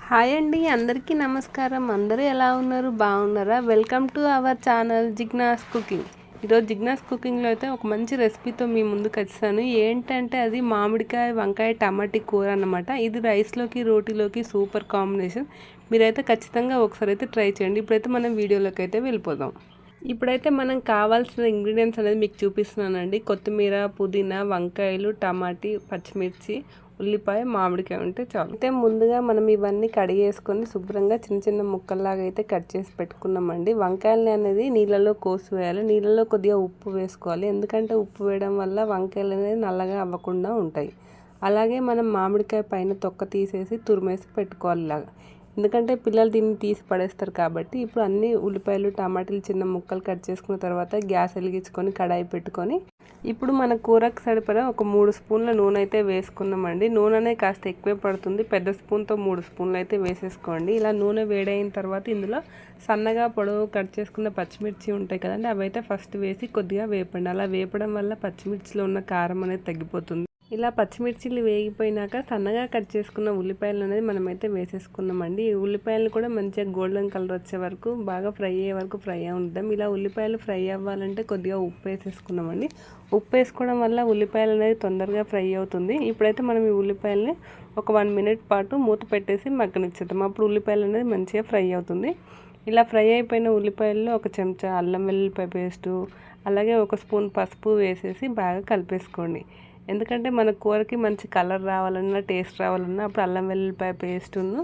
Hi అండి, అందరికీ నమస్కారం. అందరూ ఎలా ఉన్నారు? బాగున్నారా? Welcome to our channel Jigna's cooking. ఈరోజు జిగ్నాస్ కుకింగ్లో అయితే ఒక మంచి రెసిపీతో మీ ముందుకు వచ్చాను. ఏంటంటే అది మామిడికాయ వంకాయ టమాటీ కూర అన్నమాట. ఇది రైస్లోకి రోటీలోకి సూపర్ కాంబినేషన్. మీరైతే ఖచ్చితంగా ఒకసారి అయితే ట్రై చేయండి. ఇప్పుడైతే మనం వీడియోలోకి అయితే వెళ్ళిపోదాం. ఇప్పుడైతే మనం కావాల్సిన ఇంగ్రీడియంట్స్ అనేది మీకు చూపిస్తున్నానండి. కొత్తిమీర, పుదీనా, వంకాయలు, టమాటీ, పచ్చిమిర్చి, ఉల్లిపాయ, మామిడికాయ ఉంటే చాలు. అయితే ముందుగా మనం ఇవన్నీ కడిగేసుకొని శుభ్రంగా చిన్న చిన్న ముక్కల్లాగా అయితే కట్ చేసి పెట్టుకున్నామండి. వంకాయలని అనేది నీళ్ళలో కోసి వేయాలి. నీళ్ళలో కొద్దిగా ఉప్పు వేసుకోవాలి. ఎందుకంటే ఉప్పు వేయడం వల్ల వంకాయలు అనేది నల్లగా అవ్వకుండా ఉంటాయి. అలాగే మనం మామిడికాయ పైన తొక్క తీసేసి తురిమేసి పెట్టుకోవాలి ఇలాగా. ఎందుకంటే పిల్లలు దీన్ని తీసి పడేస్తారు కాబట్టి. ఇప్పుడు అన్ని ఉల్లిపాయలు, టమాటాలు చిన్న ముక్కలు కట్ చేసుకున్న తర్వాత గ్యాస్ వెలిగించుకొని కడాయి పెట్టుకొని ఇప్పుడు మన కూరకు సరిపడా ఒక 3 స్పూన్ల నూనె అయితే వేసుకున్నామండి. నూనె అనేది కాస్త ఎక్కువే పడుతుంది. పెద్ద స్పూన్తో 3 స్పూన్లు అయితే వేసేసుకోండి. ఇలా నూనె వేడైన తర్వాత ఇందులో సన్నగా పొడవు కట్ చేసుకున్న పచ్చిమిర్చి ఉంటాయి కదండి, అవి అయితే ఫస్ట్ వేసి కొద్దిగా వేపండి. అలా వేపడం వల్ల పచ్చిమిర్చిలో ఉన్న కారం అనేది తగ్గిపోతుంది. ఇలా పచ్చిమిర్చిలు వేగిపోయినాక సన్నగా కట్ చేసుకున్న ఉల్లిపాయలు అనేది మనమైతే వేసేసుకున్నామండి. ఈ ఉల్లిపాయలు కూడా మంచిగా గోల్డెన్ కలర్ వచ్చే వరకు బాగా ఫ్రై అయ్యే వరకు ఫ్రై అవుతాం. ఇలా ఉల్లిపాయలు ఫ్రై అవ్వాలంటే కొద్దిగా ఉప్పు వేసేసుకున్నామండి. ఉప్పు వేసుకోవడం వల్ల ఉల్లిపాయలు అనేది తొందరగా ఫ్రై అవుతుంది. ఇప్పుడైతే మనం ఈ ఉల్లిపాయలని ఒక 1 మినిట్ పాటు మూత పెట్టేసి మగ్గనిచ్చేద్దాం. అప్పుడు ఉల్లిపాయలు అనేది మంచిగా ఫ్రై అవుతుంది. ఇలా ఫ్రై అయిపోయిన ఉల్లిపాయల్లో ఒక చెంచా అల్లం వెల్లుల్లిపాయ పేస్టు, అలాగే ఒక స్పూన్ పసుపు వేసేసి బాగా కలిపేసుకోండి. ఎందుకంటే మన కూరకి మంచి కలర్ రావాలన్నా, టేస్ట్ రావాలన్నా అప్పుడు అల్లం వెల్లుల్లిపాయ పేస్టును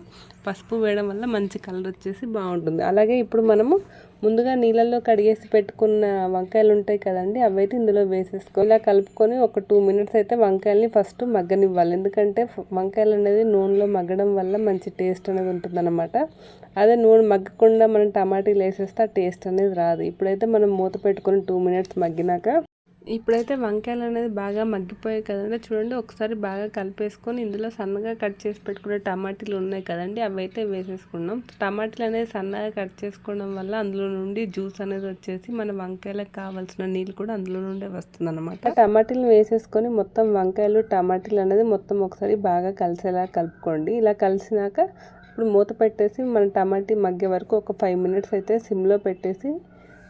పసుపు వేయడం వల్ల మంచి కలర్ వచ్చేసి బాగుంటుంది. అలాగే ఇప్పుడు మనము ముందుగా నీళ్ళల్లో కడిగేసి పెట్టుకున్న వంకాయలు ఉంటాయి కదండి, అవైతే ఇందులో వేసేసుకో. ఇలా కలుపుకొని ఒక 2 మినిట్స్ అయితే వంకాయల్ని ఫస్ట్ మగ్గనివ్వాలి. ఎందుకంటే వంకాయలు అనేది నూనెలో మగ్గడం వల్ల మంచి టేస్ట్ అనేది ఉంటుందన్నమాట. అదే నూనె మగ్గకుండా మనం టమాటీలు వేసేస్తే ఆ టేస్ట్ అనేది రాదు. ఇప్పుడైతే మనం మూత పెట్టుకొని 2 మినిట్స్ మగ్గినాక ఇప్పుడైతే వంకాయలు అనేది బాగా మగ్గిపోయాయి కదండి. చూడండి, ఒకసారి బాగా కలిపేసుకొని ఇందులో సన్నగా కట్ చేసి పెట్టుకునే టమాటీలు ఉన్నాయి కదండి, అవి అయితే వేసేసుకున్నాం. టమాటీలు అనేది సన్నగా కట్ చేసుకోవడం వల్ల అందులో నుండి జ్యూస్ అనేది వచ్చేసి మన వంకాయలకు కావాల్సిన నీళ్ళు కూడా అందులో నుండే వస్తుంది అనమాట. టమాటీలు వేసేసుకొని మొత్తం వంకాయలు టమాటీలు అనేది మొత్తం ఒకసారి బాగా కలిసేలా కలుపుకోండి. ఇలా కలిసినాక ఇప్పుడు మూత పెట్టేసి మన టమాటీ మగ్గే వరకు ఒక 5 మినిట్స్ అయితే సిమ్లో పెట్టేసి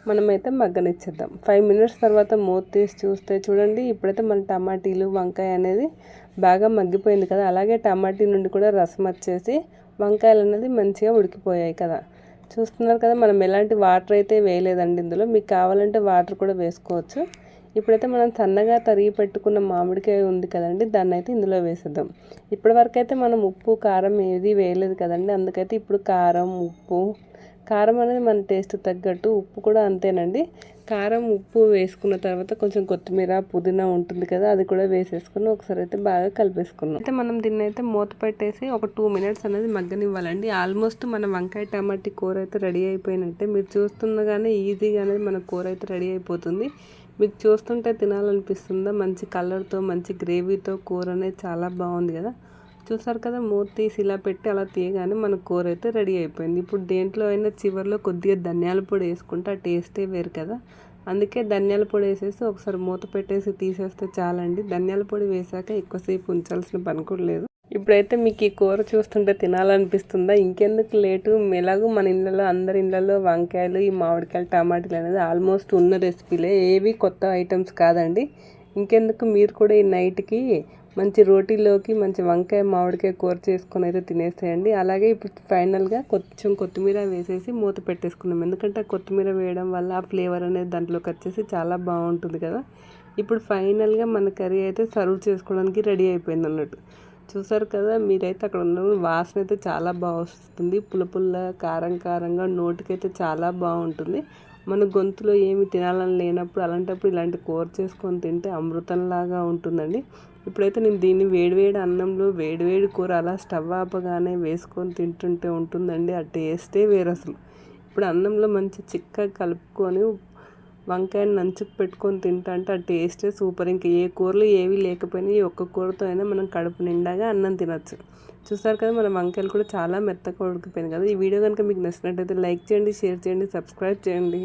మనమైతే మగ్గనిచ్చేద్దాం. 5 మినిట్స్ తర్వాత మూత తీసి చూస్తే చూడండి, ఇప్పుడైతే మన టమాటీలు వంకాయ అనేది బాగా మగ్గిపోయింది కదా. అలాగే టమాటీ నుండి కూడా రసం వచ్చేసి వంకాయలు అనేది మంచిగా ఉడికిపోయాయి కదా. చూస్తున్నారు కదా, మనం ఎలాంటి వాటర్ అయితే వేయలేదండి ఇందులో. మీకు కావాలంటే వాటర్ కూడా వేసుకోవచ్చు. ఇప్పుడైతే మనం సన్నగా తరిగి పెట్టుకున్న మామిడికాయ ఉంది కదండి, దాన్ని అయితే ఇందులో వేసేద్దాం. ఇప్పటి వరకు అయితే మనం ఉప్పు కారం ఏది వేయలేదు కదండి, అందుకైతే ఇప్పుడు కారం అనేది మన టేస్ట్ తగ్గట్టు, ఉప్పు కూడా అంతేనండి. కారం ఉప్పు వేసుకున్న తర్వాత కొంచెం కొత్తిమీర పుదీనా ఉంటుంది కదా, అది కూడా వేసేసుకుని ఒకసారి అయితే బాగా కలిపేసుకున్నాం. అయితే మనం దీన్ని అయితే మూత పెట్టేసి ఒక 2 మినిట్స్ అనేది మగ్గనివ్వాలండి. ఆల్మోస్ట్ మన వంకాయ టమాటీ కూర అయితే రెడీ అయిపోయినట్టే. మీరు చూస్తుండగానే ఈజీగా అనేది మన కూర అయితే రెడీ అయిపోతుంది. మీకు చూస్తుంటే తినాలనిపిస్తుందా? మంచి కలర్తో మంచి గ్రేవీతో కూర అనేది చాలా బాగుంది కదా. చూసారు కదా, మూత తీసి ఇలా పెట్టి అలా తీయగానే మన కూర అయితే రెడీ అయిపోయింది. ఇప్పుడు దేంట్లో అయినా చివరిలో కొద్దిగా ధనియాల పొడి వేసుకుంటే ఆ టేస్టే వేరు కదా. అందుకే ధనియాల పొడి వేసేసి ఒకసారి మూత పెట్టేసి తీసేస్తే చాలండి. ధనియాల పొడి వేసాక ఎక్కువసేపు ఉంచాల్సిన పని కూడా లేదు. ఇప్పుడైతే మీకు ఈ కూర చూస్తుంటే తినాలనిపిస్తుందా? ఇంకెందుకు లేటు, ఎలాగో మన ఇళ్ళలో అందరి ఇళ్ళలో వంకాయలు, ఈ మామిడికాయలు టమాటాలు అనేది ఆల్మోస్ట్ ఉన్న రెసిపీలే, ఏవి కొత్త ఐటమ్స్ కాదండి. ఇంకెందుకు, మీరు కూడా ఈ నైట్కి మంచి రోటీలోకి మంచి వంకాయ మామిడికాయ కూర చేసుకొని అయితే తినేసేయండి. అలాగే ఇప్పుడు ఫైనల్గా కొంచెం కొత్తిమీర వేసేసి మూత పెట్టేసుకున్నాం. ఎందుకంటే కొత్తిమీర వేయడం వల్ల ఆ ఫ్లేవర్ అనేది దాంట్లోకి వచ్చేసి చాలా బాగుంటుంది కదా. ఇప్పుడు ఫైనల్గా మన కర్రీ అయితే సర్వ్ చేసుకోవడానికి రెడీ అయిపోయింది అన్నట్టు. చూసారు కదా, మీరైతే అక్కడ ఉన్న వాసన అయితే చాలా బాగా వస్తుంది. పుల్ల కారం కారంగా నోటికైతే చాలా బాగుంటుంది. మన గొంతులో ఏమి తినాలని లేనప్పుడు అలాంటప్పుడు ఇలాంటి కూర చేసుకొని తింటే అమృతంలాగా ఉంటుందండి. ఇప్పుడైతే నేను దీన్ని వేడివేడి అన్నంలో వేడివేడి కూర అలా స్టవ్ ఆపగానే వేసుకొని తింటుంటే ఉంటుందండి, ఆ టేస్టే వేరు అసలు. ఇప్పుడు అన్నంలో మంచి చిక్కగా కలుపుకొని వంకాయని నంచుకు పెట్టుకొని తింటా అంటే ఆ టేస్టే సూపర్. ఇంకా ఏ కూరలు ఏవి లేకపోయినా ఈ ఒక్క కూరతో అయినా మనం కడుపు నిండాగా అన్నం తినచ్చు. చూసారు కదా, మన వంకాయలు కూడా చాలా మెత్తగా ఉడికిపోయింది కదా. ఈ వీడియో కనుక మీకు నచ్చినట్టయితే లైక్ చేయండి, షేర్ చేయండి, సబ్స్క్రైబ్ చేయండి.